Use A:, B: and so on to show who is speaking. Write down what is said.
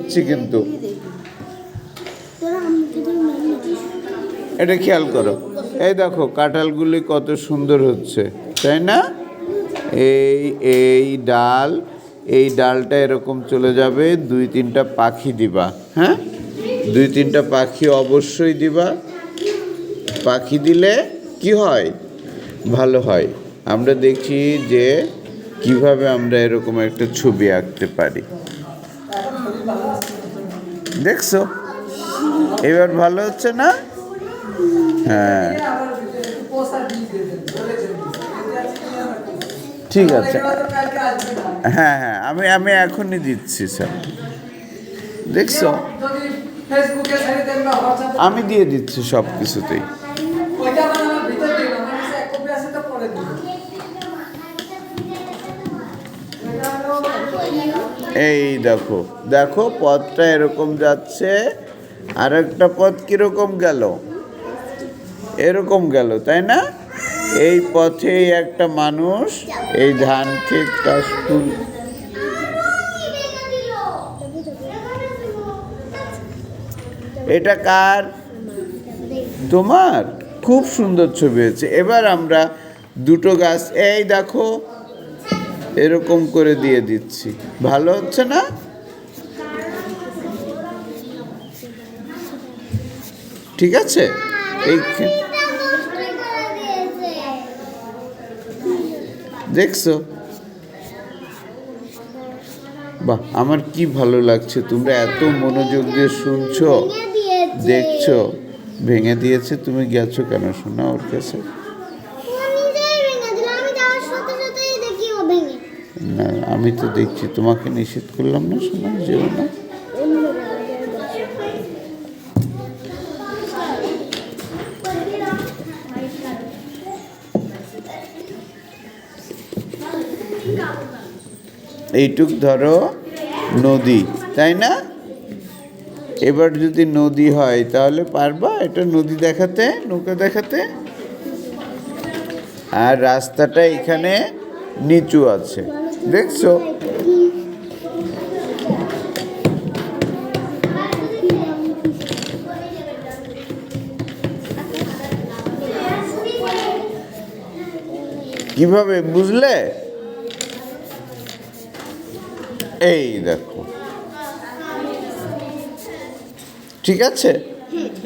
A: দিচ্ছি কিন্তু, এটা খেয়াল করো। এই দেখো কাঁঠালগুলি কত সুন্দর হচ্ছে, তাই না? এই ডাল, এই ডালটা এরকম চলে যাবে, 2-3টা পাখি দিবা। হ্যাঁ, 2-3টা পাখি অবশ্যই দিবা। পাখি দিলে কি হয়, ভালো হয়। আমরা দেখি যে কিভাবে আমরা এরকম একটা ছবি আঁকতে পারি। দেখছো এবার ভালো হচ্ছে না? হ্যাঁ, ঠিক আছে। হ্যাঁ হ্যাঁ, আমি এখনই দিচ্ছি স্যার। দেখছো, আমি দিয়ে দিচ্ছি সব কিছুতেই। এই দেখো দেখো পথটা এরকম যাচ্ছে, আর একটা পথ কিরকম গেল, এরকম গেল, তাই না? এই পথেই একটা মানুষ এই ধান ক্ষেত কাশফুল, এটা কার? তোমার। খুব সুন্দর ছবি হয়েছে। এবার আমরা দুটো গাছ এই দেখো এরকম করে দিয়ে দিচ্ছি। ভালো হচ্ছে না? ঠিক আছে। এই দেখছো, বাহ, আমার কি ভালো লাগছে, তোমরা এত মনোযোগ দিয়ে শুনছো, দেখছো। ভেঙে দিয়েছে, তুমি গেছো কেন শোনা ওর কাছে? না, আমি তো দেখছি, তোমাকে নিষেধ করলাম না শোনা, যেও না। এইটুক ধরো নদী, তাই না? এবার যদি নদী হয় তাহলে পারবা এটা নদী দেখাতে, নৌকা দেখাতে? আর রাস্তাটা এখানে নিচু আছে, দেখছো? কিভাবে বুঝলে? এই দেখো, ঠিক আছে।